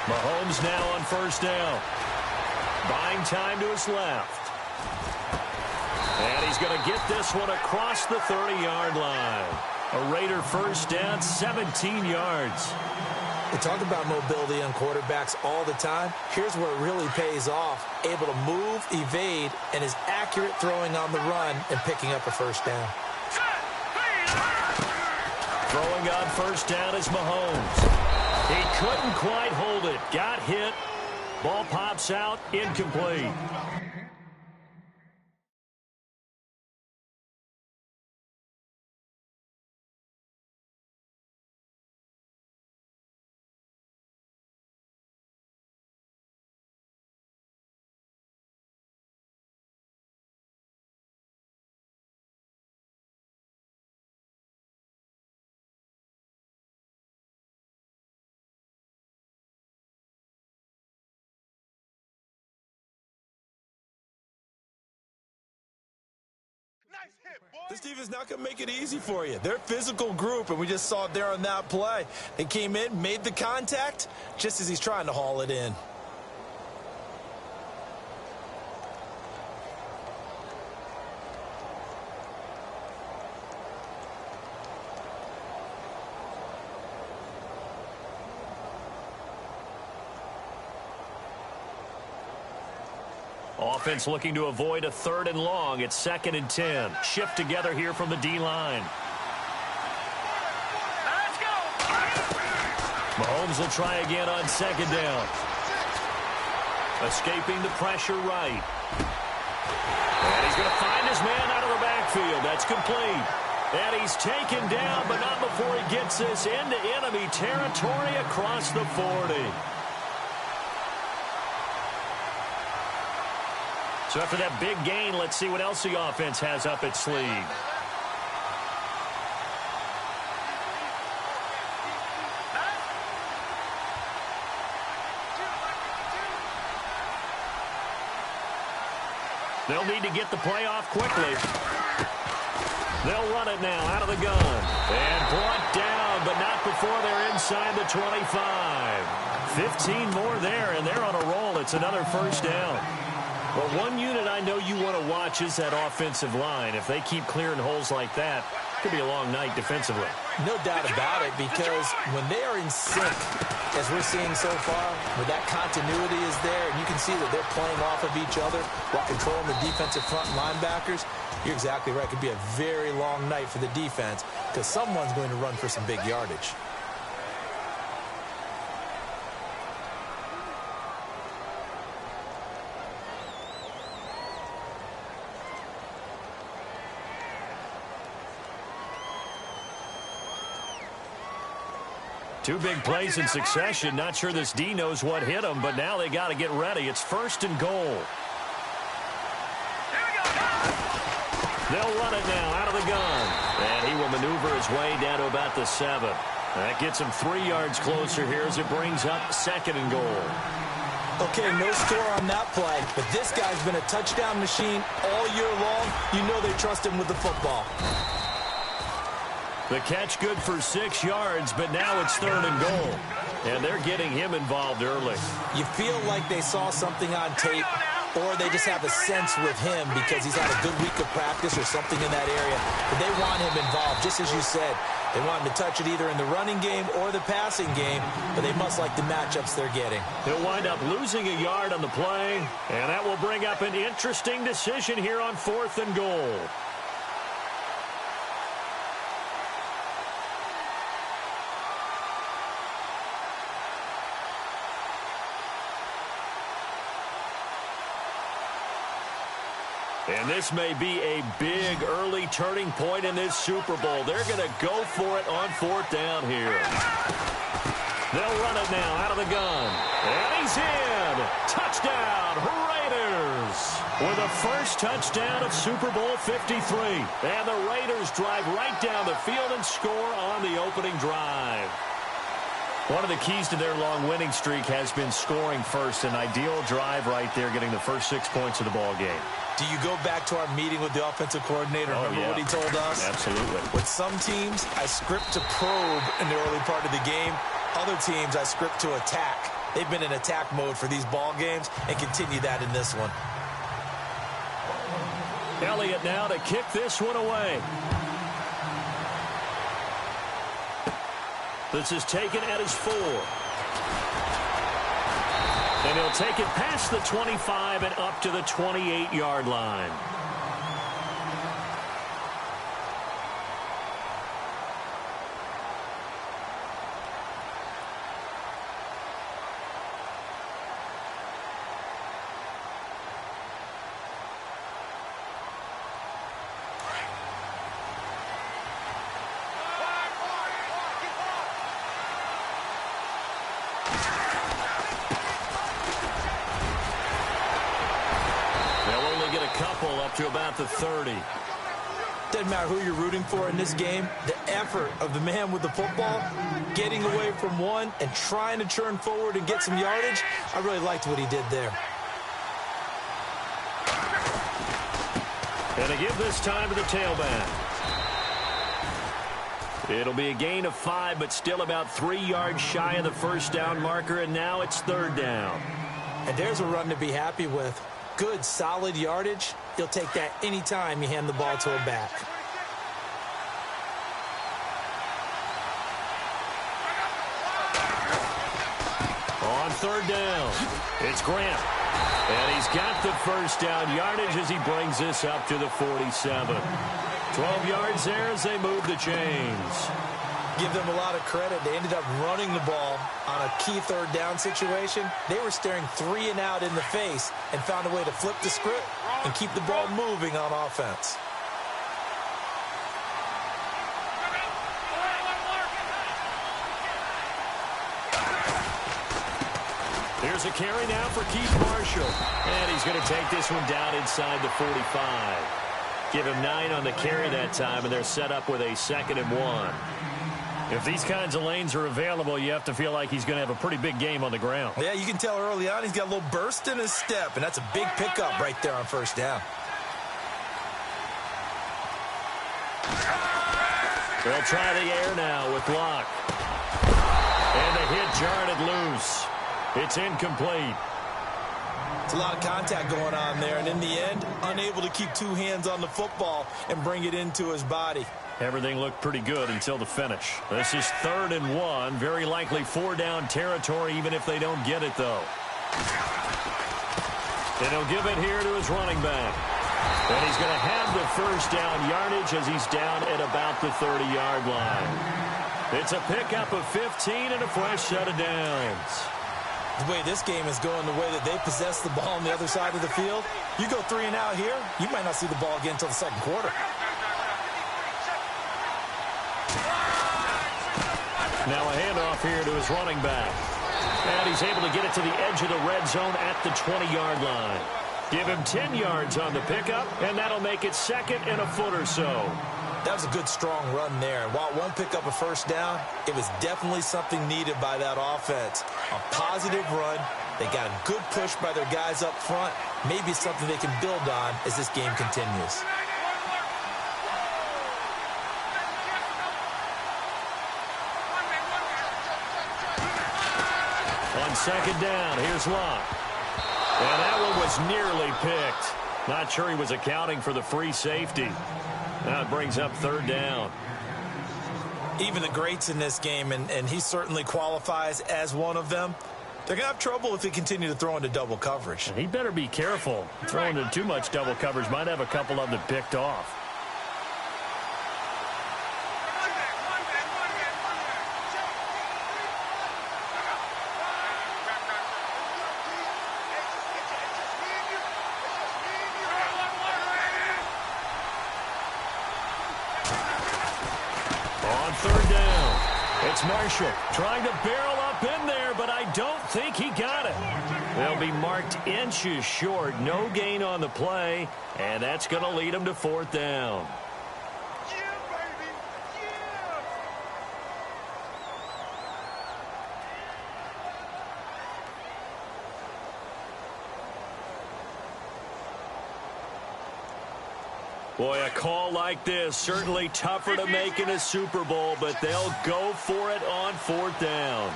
Mahomes now on first down. Buying time to his left. And he's going to get this one across the 30-yard line. A Raider first down, 17 yards. We talk about mobility on quarterbacks all the time. Here's where it really pays off. Able to move, evade, and is accurate throwing on the run and picking up a first down. Throwing on first down is Mahomes. He couldn't quite hold it. Got hit. Ball pops out, incomplete. This defense not going to make it easy for you. They're a physical group, and we just saw it there on that play. They came in, made the contact, just as he's trying to haul it in. Offense looking to avoid a 3rd and long. It's 2nd and 10. Shift together here from the D-line. Let's go. Mahomes will try again on 2nd down. Escaping the pressure right. And he's going to find his man out of the backfield. That's complete. And he's taken down, but not before he gets this into enemy territory across the 40. So after that big gain, let's see what else the offense has up its sleeve. They'll need to get the play off quickly. They'll run it now out of the gun. And brought down, but not before they're inside the 25. 15 more there, and they're on a roll. It's another first down. Well, one unit I know you want to watch is that offensive line. If they keep clearing holes like that, it could be a long night defensively. No doubt about it, because when they are in sync, as we're seeing so far, where that continuity is there, and you can see that they're playing off of each other while controlling the defensive front linebackers, you're exactly right. It could be a very long night for the defense because someone's going to run for some big yardage. Two big plays in succession. Not sure this D knows what hit him, but now they got to get ready. It's 1st and goal. They'll run it now out of the gun. And he will maneuver his way down to about the 7. That gets him 3 yards closer here as it brings up 2nd and goal. Okay, no score on that play, but this guy's been a touchdown machine all year long. You know they trust him with the football. The catch good for 6 yards, but now it's 3rd and goal. And they're getting him involved early. You feel like they saw something on tape, or they just have a sense with him because he's had a good week of practice or something in that area. But they want him involved, just as you said. They want him to touch it either in the running game or the passing game, but they must like the matchups they're getting. He'll wind up losing a yard on the play, and that will bring up an interesting decision here on 4th and goal. And this may be a big early turning point in this Super Bowl. They're going to go for it on 4th down here. They'll run it now out of the gun. And he's in. Touchdown, Raiders. With the first touchdown of Super Bowl 53. And the Raiders drive right down the field and score on the opening drive. One of the keys to their long winning streak has been scoring first. An ideal drive right there, getting the first 6 points of the ball game. Do you go back to our meeting with the offensive coordinator? Remember what he told us? Absolutely. With some teams, I script to probe in the early part of the game. Other teams, I script to attack. They've been in attack mode for these ball games and continue that in this one. Elliott now to kick this one away. This is taken at his 4. And he'll take it past the 25 and up to the 28-yard line. Up to about the 30. Doesn't matter who you're rooting for in this game. The effort of the man with the football, getting away from one and trying to churn forward and get some yardage, I really liked what he did there. And to give this time to the tailback. It'll be a gain of 5, but still about 3 yards shy of the first down marker, and now it's 3rd down. And there's a run to be happy with. Good, solid yardage. You'll take that anytime you hand the ball to a back. On 3rd down, it's Grant. And he's got the first down yardage as he brings this up to the 47. 12 yards there as they move the chains. Give them a lot of credit. They ended up running the ball on a key 3rd down situation. They were staring 3 and out in the face and found a way to flip the script and keep the ball moving on offense. Here's a carry now for Keith Marshall. And he's going to take this one down inside the 45. Give him 9 on the carry that time, and they're set up with a 2nd and 1. If these kinds of lanes are available, you have to feel like he's going to have a pretty big game on the ground. Yeah, you can tell early on he's got a little burst in his step, and that's a big pickup right there on 1st down. They'll try the air now with Locke. And the hit jarred it loose. It's incomplete. It's a lot of contact going on there, and in the end, unable to keep 2 hands on the football and bring it into his body. Everything looked pretty good until the finish. This is 3rd and 1. Very likely 4-down territory, even if they don't get it, though. And he'll give it here to his running back. And he's going to have the first down yardage as he's down at about the 30-yard line. It's a pickup of 15 and a fresh set of downs. The way this game is going, the way that they possess the ball on the other side of the field, you go 3 and out here, you might not see the ball again until the 2nd quarter. Now a handoff here to his running back. And he's able to get it to the edge of the red zone at the 20-yard line. Give him 10 yards on the pickup, and that'll make it 2nd and a foot or so. That was a good, strong run there. And while it won't pick up a first down, it was definitely something needed by that offense. A positive run. They got a good push by their guys up front. Maybe something they can build on as this game continues. On 2nd down, here's Locke. And that one was nearly picked. Not sure he was accounting for the free safety. Now it brings up 3rd down. Even the greats in this game, and he certainly qualifies as one of them, they're going to have trouble if they continue to throw into double coverage. And he better be careful. Throwing into too much double coverage might have a couple of them picked off. On 3rd down, it's Marshall trying to barrel up in there, but I don't think he got it. They'll be marked inches short. No gain on the play, and that's going to lead them to 4th down. Boy, a call like this, certainly tougher to make in a Super Bowl, but they'll go for it on 4th down.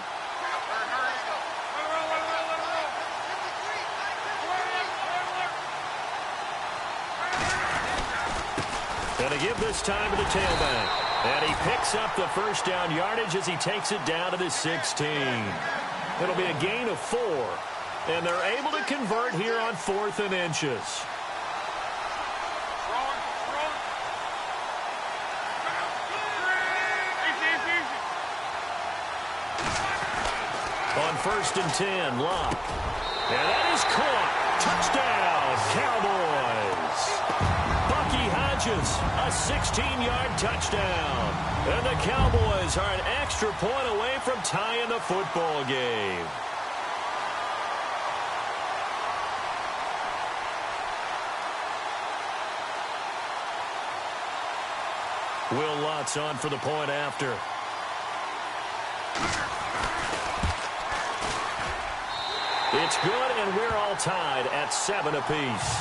And they give this time to the tailback. And he picks up the first down yardage as he takes it down to the 16. It'll be a gain of 4. And they're able to convert here on 4th and inches. On 1st and 10, Locke. And that is caught. Touchdown, Cowboys. Bucky Hodges, a 16-yard touchdown. And the Cowboys are an extra point away from tying the football game. Will Lutz on for the point after. It's good, and we're all tied at 7 apiece.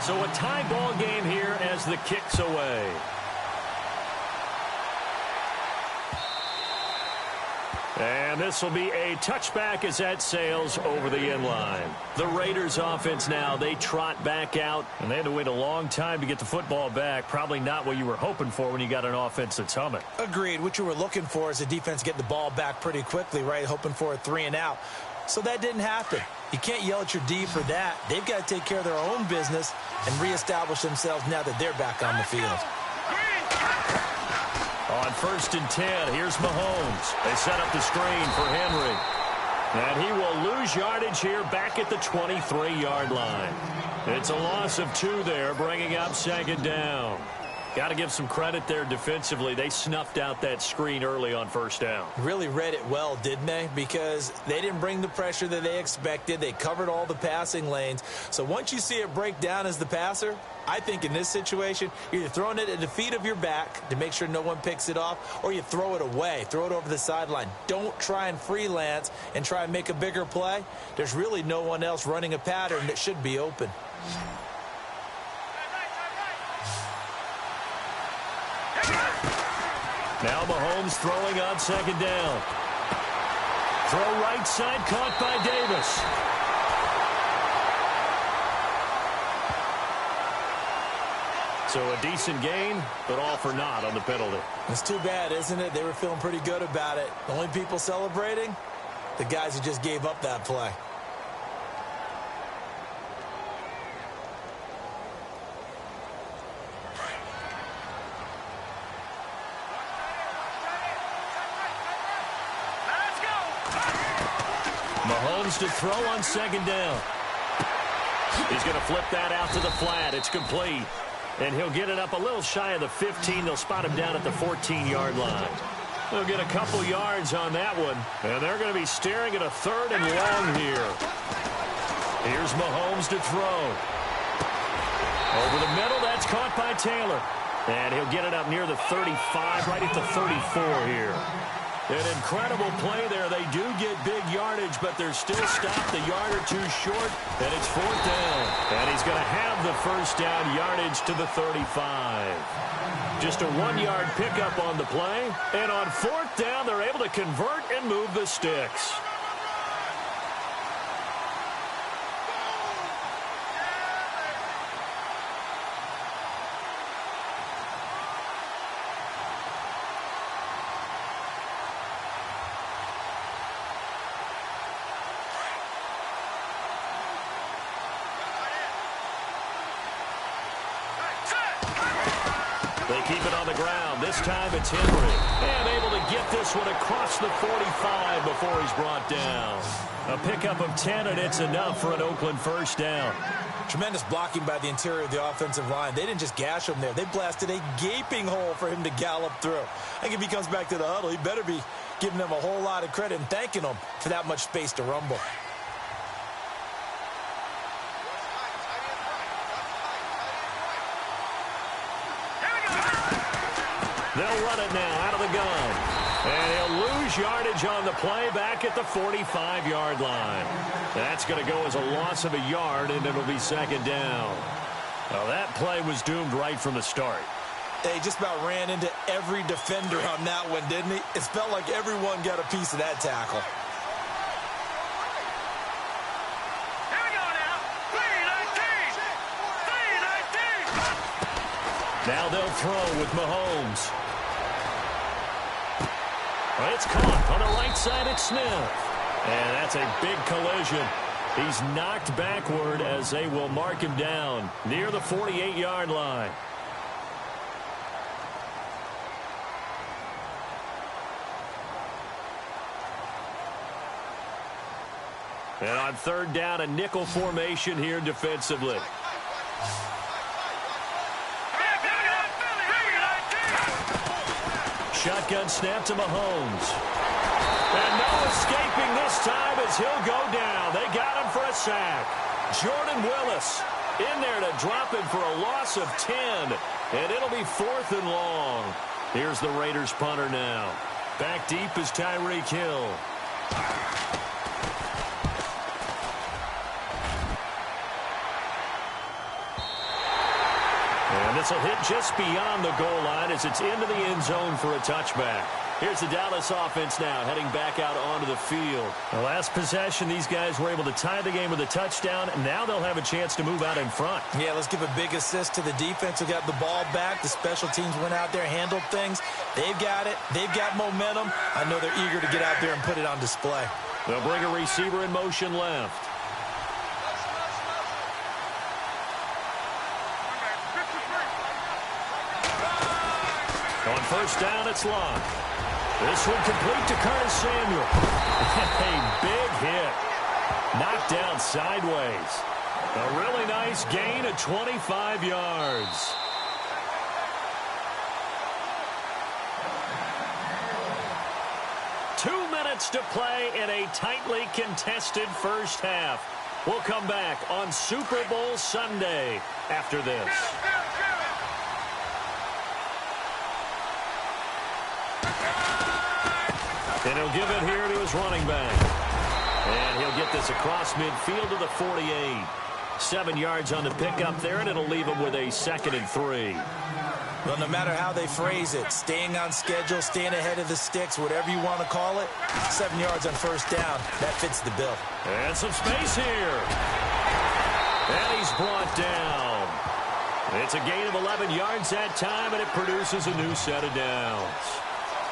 So a tie ball game here as the kick's away. And this will be a touchback as that sails over the end line. The Raiders offense now, they trot back out, and they had to wait a long time to get the football back. Probably not what you were hoping for when you got an offense that's humming. Agreed. What you were looking for is the defense getting the ball back pretty quickly, right? Hoping for a 3 and out. So that didn't happen. You can't yell at your D for that. They've got to take care of their own business and reestablish themselves now that they're back on the field. On 1st and 10, here's Mahomes. They set up the screen for Henry. And he will lose yardage here back at the 23-yard line. It's a loss of 2 there, bringing up 2nd down. Got to give some credit there defensively. They snuffed out that screen early on 1st down. Really read it well, didn't they? Because they didn't bring the pressure that they expected. They covered all the passing lanes. So once you see it break down as the passer, I think in this situation, you're either throwing it at the feet of your back to make sure no one picks it off, or you throw it away, throw it over the sideline. Don't try and freelance and try and make a bigger play. There's really no one else running a pattern that should be open. Now Mahomes throwing on 2nd down. Throw right side, caught by Davis. So a decent gain, but all for naught on the penalty. It's too bad, isn't it? They were feeling pretty good about it. The only people celebrating, the guys who just gave up that play. Mahomes to throw on 2nd down. He's going to flip that out to the flat. It's complete. And he'll get it up a little shy of the 15. They'll spot him down at the 14-yard line. They'll get a couple yards on that one. And they're going to be staring at a 3rd and long here. Here's Mahomes to throw. Over the middle, that's caught by Taylor. And he'll get it up near the 35, right at the 34 here. An incredible play there. They do get big yardage, but they're still stopped a yard or 2 short, and it's 4th down. And he's going to have the 1st down yardage to the 35. Just a 1-yard pickup on the play, and on 4th down, they're able to convert and move the sticks. They keep it on the ground. This time it's Henry. And able to get this one across the 45 before he's brought down. A pickup of 10, and it's enough for an Oakland 1st down. Tremendous blocking by the interior of the offensive line. They didn't just gash him there. They blasted a gaping hole for him to gallop through. I think if he comes back to the huddle, he better be giving them a whole lot of credit and thanking them for that much space to rumble. They'll run it now out of the gun. And he'll lose yardage on the play back at the 45-yard line. That's going to go as a loss of a yard, and it'll be 2nd down. Well, that play was doomed right from the start. Hey, just about ran into every defender on that one, didn't he? It felt like everyone got a piece of that tackle. Here we go now. 3-19. Now they'll throw with Mahomes. Well, it's caught on the right side at Smith. And that's a big collision. He's knocked backward as they will mark him down near the 48-yard line. And on third down, a nickel formation here defensively. Shotgun snap to Mahomes. And no escaping this time as he'll go down. They got him for a sack. Jordan Willis in there to drop him for a loss of 10. And it'll be 4th and long. Here's the Raiders punter now. Back deep is Tyreek Hill. And this will hit just beyond the goal line as it's into the end zone for a touchback. Here's the Dallas offense now heading back out onto the field. The last possession, these guys were able to tie the game with a touchdown, and now they'll have a chance to move out in front. Yeah, let's give a big assist to the defense who got the ball back. The special teams went out there, handled things. They've got it. They've got momentum. I know they're eager to get out there and put it on display. They'll bring a receiver in motion left. On first down, it's Locke. This one complete to Curtis Samuel. A big hit. Knocked down sideways. A really nice gain of 25 yards. Two minutes to play in a tightly contested first half. We'll come back on Super Bowl Sunday after this. And he'll give it here to his running back. And he'll get this across midfield to the 48. 7 yards on the pickup there, and it'll leave him with a 2nd and 3. Well, no matter how they phrase it, staying on schedule, staying ahead of the sticks, whatever you want to call it, 7 yards on first down, that fits the bill. And some space here. And he's brought down. It's a gain of 11 yards that time, and it produces a new set of downs.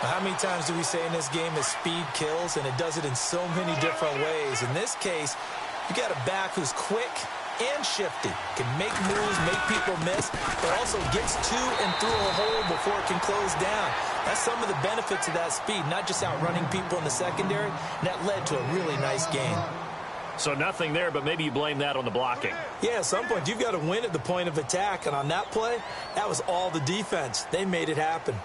How many times do we say in this game that speed kills, and it does it in so many different ways? In this case, you got a back who's quick and shifty, can make moves, make people miss, but also gets to and through a hole before it can close down. That's some of the benefits of that speed, not just outrunning people in the secondary. And that led to a really nice game. So nothing there, but maybe you blame that on the blocking. Yeah, at some point, you've got to win at the point of attack, and on that play, that was all the defense. They made it happen.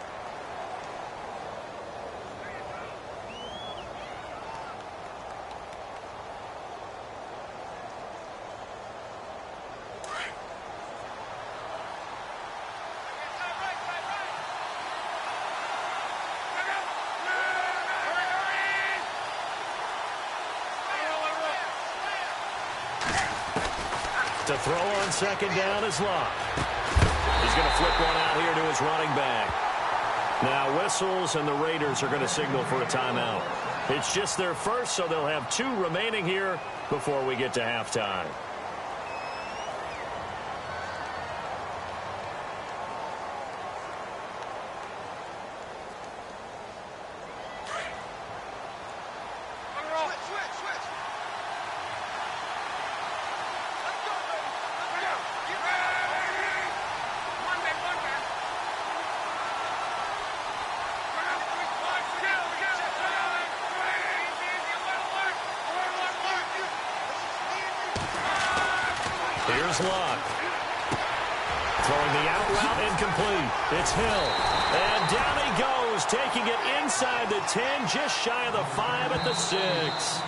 To throw on second down is Locke. He's going to flip one out here to his running back. Now whistles, and the Raiders are going to signal for a timeout. It's just their first, so they'll have 2 remaining here before we get to halftime. Here's Locke. Throwing the out route incomplete. It's Hill. And down he goes, taking it inside the 10, just shy of the 5 at the 6.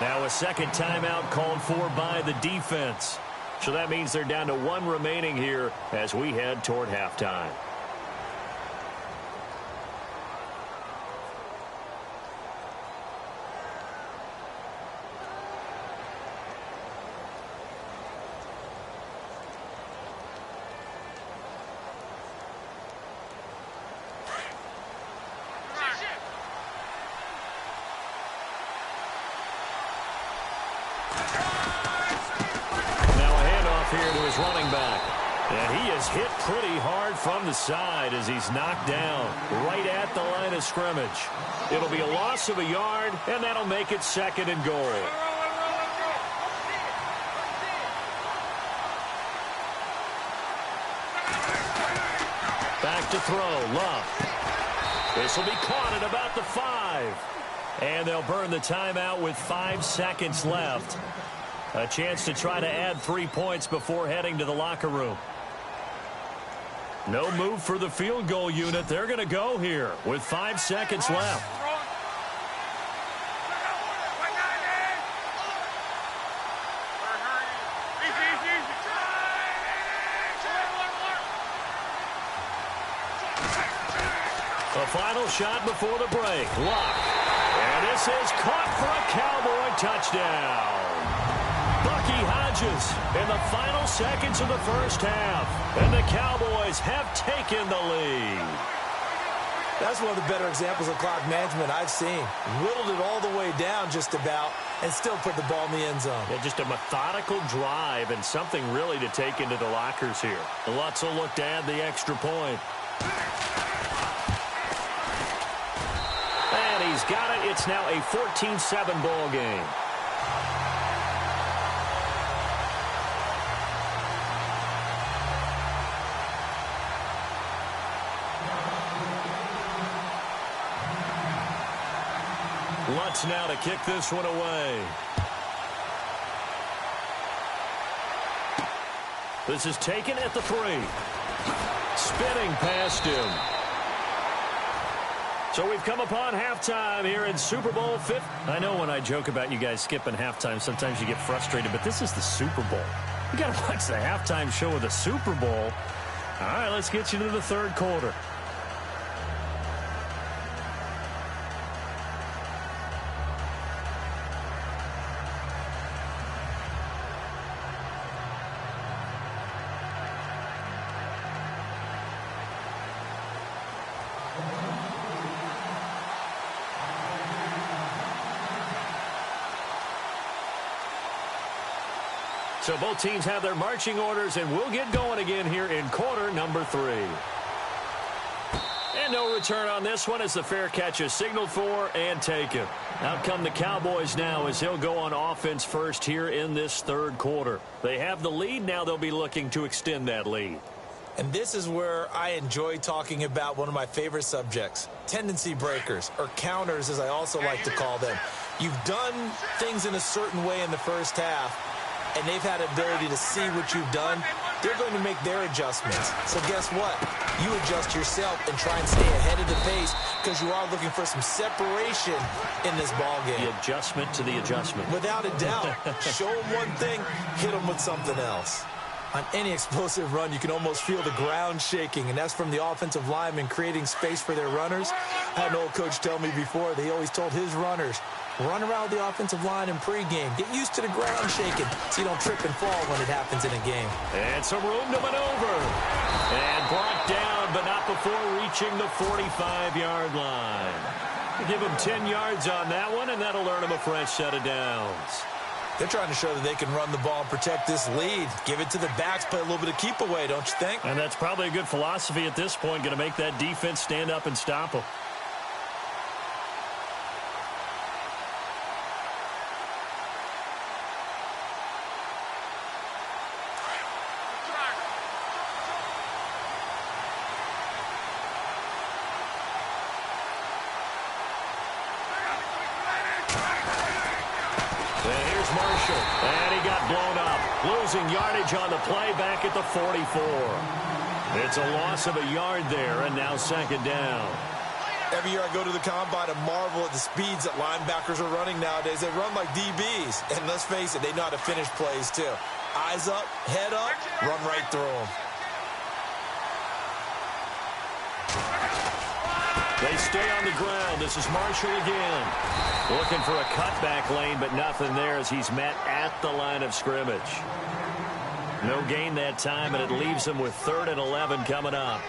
Now a second timeout called for by the defense. So that means they're down to 1 remaining here as we head toward halftime. here to his running back. And he is hit pretty hard from the side as he's knocked down right at the line of scrimmage. It'll be a loss of a yard, and that'll make it 2nd and goal. Back to throw, Love. This will be caught at about the 5. And they'll burn the timeout with 5 seconds left. A chance to try to add 3 points before heading to the locker room. No move for the field goal unit. They're going to go here with 5 seconds left. The final shot before the break. Luck. And this is caught for a Cowboy touchdown. Bucky Hodges in the final seconds of the first half. And the Cowboys have taken the lead. That's one of the better examples of clock management I've seen. Whittled it all the way down just about and still put the ball in the end zone. Yeah, just a methodical drive and something really to take into the lockers here. Lutz will look to add the extra point. And he's got it. It's now a 14-7 ball game. Lutz now to kick this one away. This is taken at the 3. Spinning past him. So we've come upon halftime here in Super Bowl 50. I know when I joke about you guys skipping halftime, sometimes you get frustrated, but this is the Super Bowl. You got to watch the halftime show of the Super Bowl. All right, let's get you to the third quarter. So both teams have their marching orders, and we'll get going again here in quarter number 3. And no return on this one as the fair catch is signaled for and taken. Out come the Cowboys now as he'll go on offense first here in this third quarter. They have the lead. Now they'll be looking to extend that lead. And this is where I enjoy talking about one of my favorite subjects, tendency breakers, or counters as I also like to call them. You've done things in a certain way in the first half, and they've had ability to see what you've done. They're going to make their adjustments. So guess what? You adjust yourself and try and stay ahead of the pace because you are looking for some separation in this ball game. The adjustment to the adjustment. Without a doubt. Show them one thing, hit them with something else. On any explosive run, you can almost feel the ground shaking, and that's from the offensive linemen creating space for their runners. I had an old coach tell me before, they always told his runners, run around the offensive line in pregame. Get used to the ground shaking so you don't trip and fall when it happens in a game. And some room to maneuver. And brought down, but not before reaching the 45-yard line. Give him 10 yards on that one, and that'll earn him a fresh set of downs. They're trying to show that they can run the ball and protect this lead. Give it to the backs, play a little bit of keep away, don't you think? And that's probably a good philosophy at this point, going to make that defense stand up and stop them. And he got blown up. Losing yardage on the play back at the 44. It's a loss of a yard there, and now second down. Every year I go to the combine and marvel at the speeds that linebackers are running nowadays. They run like DBs. And let's face it, they know how to finish plays too. Eyes up, head up, run right through them. They stay on the ground. This is Marshall again. Looking for a cutback lane, but nothing there as he's met at the line of scrimmage. No gain that time, and it leaves him with 3rd and 11 coming up.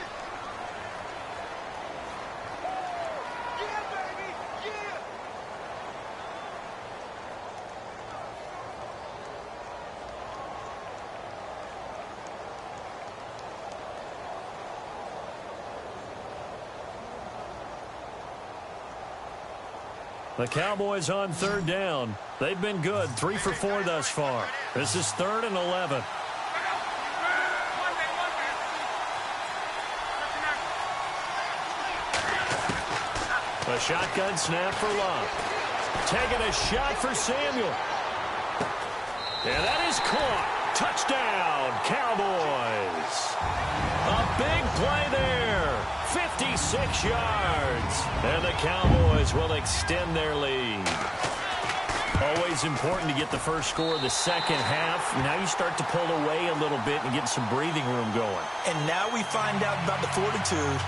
The Cowboys on third down. They've been good, 3 for 4 thus far. This is 3rd and 11. A shotgun snap for Love. Taking a shot for Samuel. And that is caught. Touchdown, Cowboys. A big play there. 56 yards. And the Cowboys will extend their lead. Always important to get the first score of the second half. Now you start to pull away a little bit and get some breathing room going. And now we find out about the fortitude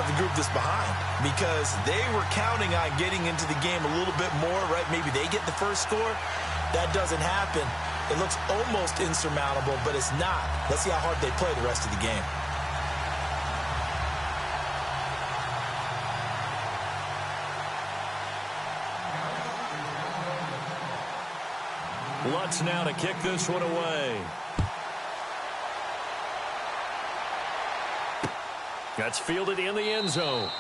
of the group that's behind, because they were counting on getting into the game a little bit more, right? Maybe they get the first score. That doesn't happen. It looks almost insurmountable, but it's not. Let's see how hard they play the rest of the game. Lutz now to kick this one away. That's fielded in the end zone.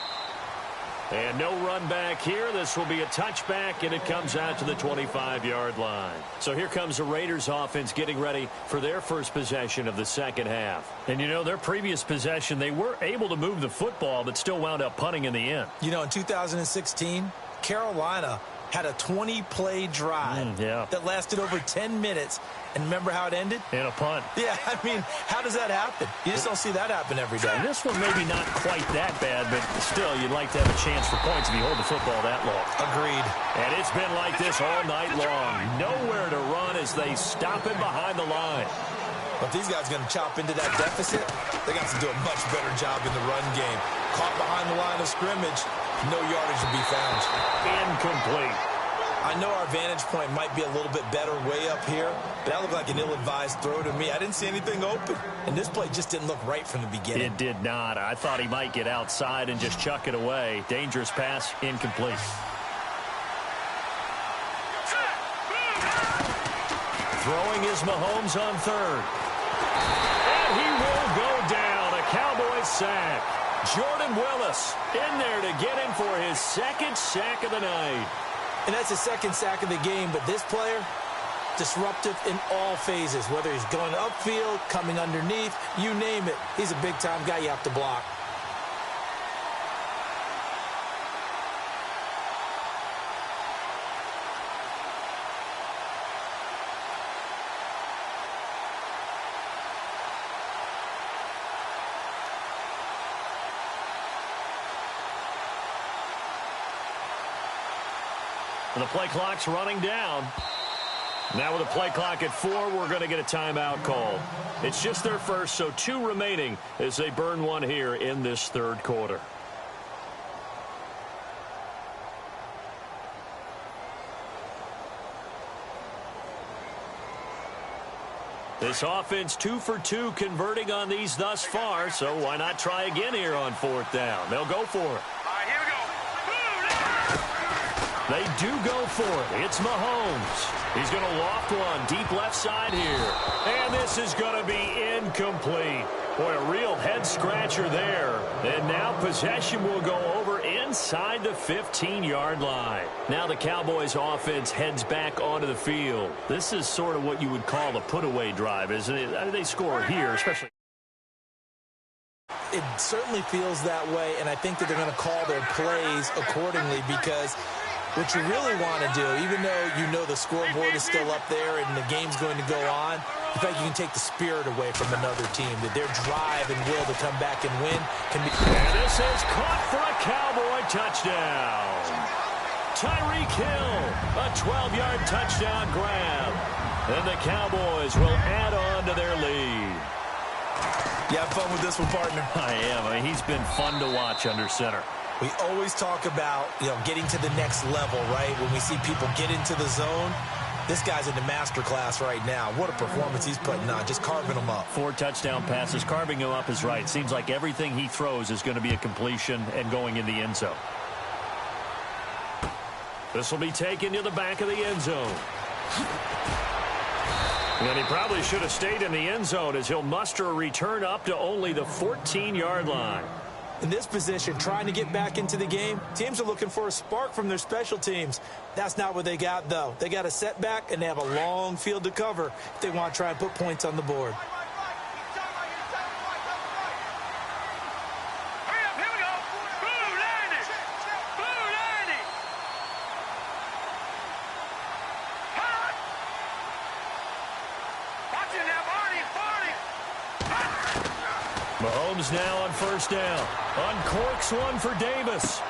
And no run back here. This will be a touchback, and it comes out to the 25-yard line. So here comes the Raiders offense getting ready for their first possession of the second half. And, you know, their previous possession, they were able to move the football, but still wound up punting in the end. You know, in 2016, Carolina had a 20-play drive that lasted over 10 minutes. And remember how it ended? In a punt. Yeah, I mean, how does that happen? You just don't see that happen every day. And this one maybe not quite that bad, but still, you'd like to have a chance for points if you hold the football that long. Agreed. And it's been like this all night long. Nowhere to run as they stop him behind the line. But these guys are going to chop into that deficit. They got to do a much better job in the run game. Caught behind the line of scrimmage, no yardage to be found. Incomplete. I know our vantage point might be a little bit better way up here, but that looked like an ill-advised throw to me. I didn't see anything open, and this play just didn't look right from the beginning. It did not. I thought he might get outside and just chuck it away. Dangerous pass, incomplete. Throwing is Mahomes on third. And he will go down. A Cowboys sack. Jordan Willis in there to get him for his second sack of the night. And that's his second sack of the game, but this player, disruptive in all phases, whether he's going upfield, coming underneath, you name it. He's a big-time guy you have to block. The play clock's running down. Now with a play clock at 4, we're going to get a timeout call. It's just their first, so 2 remaining as they burn one here in this third quarter. This offense 2 for 2 converting on these thus far, so why not try again here on 4th down? They'll go for it. All right, here we go. They do go for it. It's Mahomes. He's going to loft one deep left side here. And this is going to be incomplete. Boy, a real head-scratcher there. And now possession will go over inside the 15-yard line. Now the Cowboys offense heads back onto the field. This is sort of what you would call a put-away drive, isn't it? They score here, especially. It certainly feels that way, and I think that they're going to call their plays accordingly, because what you really want to do, even though you know the scoreboard is still up there and the game's going to go on, in fact, you can take the spirit away from another team, that their drive and will to come back and win can be. And this is caught for a Cowboy touchdown. Tyreek Hill, a 12-yard touchdown grab. And the Cowboys will add on to their lead. You have fun with this one, partner? I am. I mean, he's been fun to watch under center. We always talk about, getting to the next level, right? When we see people get into the zone, this guy's in the master class right now. What a performance he's putting on, just carving them up. 4 touchdown passes. Carving him up is right. Seems like everything he throws is going to be a completion and going in the end zone. This will be taken to the back of the end zone. And he probably should have stayed in the end zone, as he'll muster a return up to only the 14-yard line. In this position, trying to get back into the game, teams are looking for a spark from their special teams. That's not what they got, though. They got a setback, and they have a long field to cover if they want to try and put points on the board. Hurry up, here we go. Blue landing. Blue landing. Hot. Watch it now, Barney. Mahomes now on first down. Uncorks one for Davis.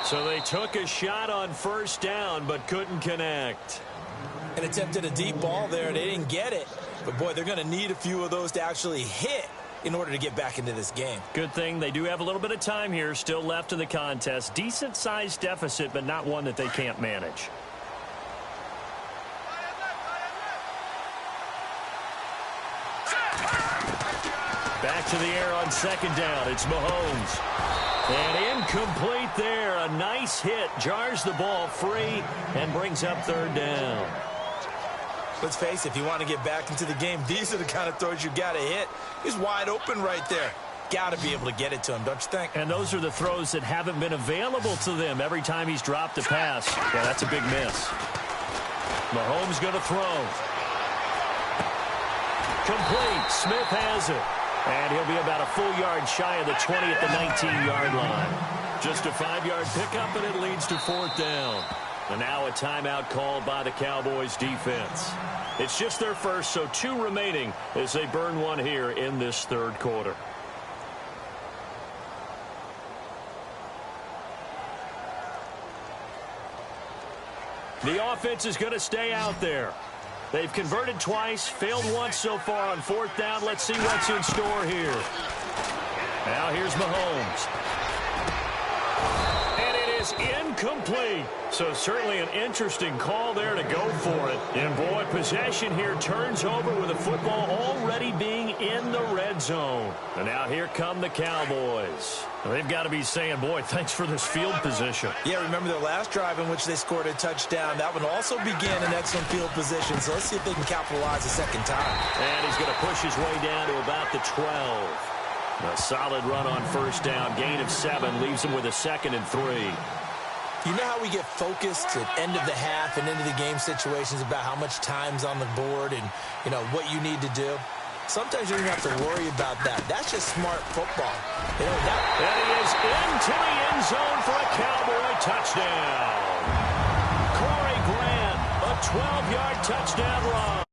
So they took a shot on first down, but couldn't connect. And attempted a deep ball there. They didn't get it. But, boy, they're going to need a few of those to actually hit in order to get back into this game. Good thing they do have a little bit of time here still left in the contest. Decent-sized deficit, but not one that they can't manage. Back to the air on second down. It's Mahomes. And incomplete there. A nice hit. Jars the ball free and brings up third down. Let's face it, if you want to get back into the game, these are the kind of throws you got to hit. He's wide open right there. Got to be able to get it to him, don't you think? And those are the throws that haven't been available to them every time he's dropped a pass. Yeah, that's a big miss. Mahomes going to throw. Complete. Smith has it. And he'll be about a full yard shy of the 20 at the 19-yard line. Just a 5-yard pickup, and it leads to fourth down. And now a timeout called by the Cowboys defense. It's just their first, so 2 remaining as they burn one here in this third quarter. The offense is going to stay out there. They've converted twice, failed once so far on fourth down. Let's see what's in store here. Now here's Mahomes. And it is incomplete. So certainly an interesting call there to go for it. And boy, possession here turns over with the football already being in the red zone. And now here come the Cowboys. They've got to be saying, boy, thanks for this field position. Yeah, remember their last drive in which they scored a touchdown. That one also began in excellent field position. So let's see if they can capitalize a second time. And he's going to push his way down to about the 12. A solid run on first down. Gain of 7 leaves him with a 2nd and 3. You know how we get focused at end of the half and into the game situations about how much time's on the board and, you know, what you need to do? Sometimes you don't have to worry about that. That's just smart football. You know, and he is into the end zone for a Cowboy touchdown. Corey Grant, a 12-yard touchdown run.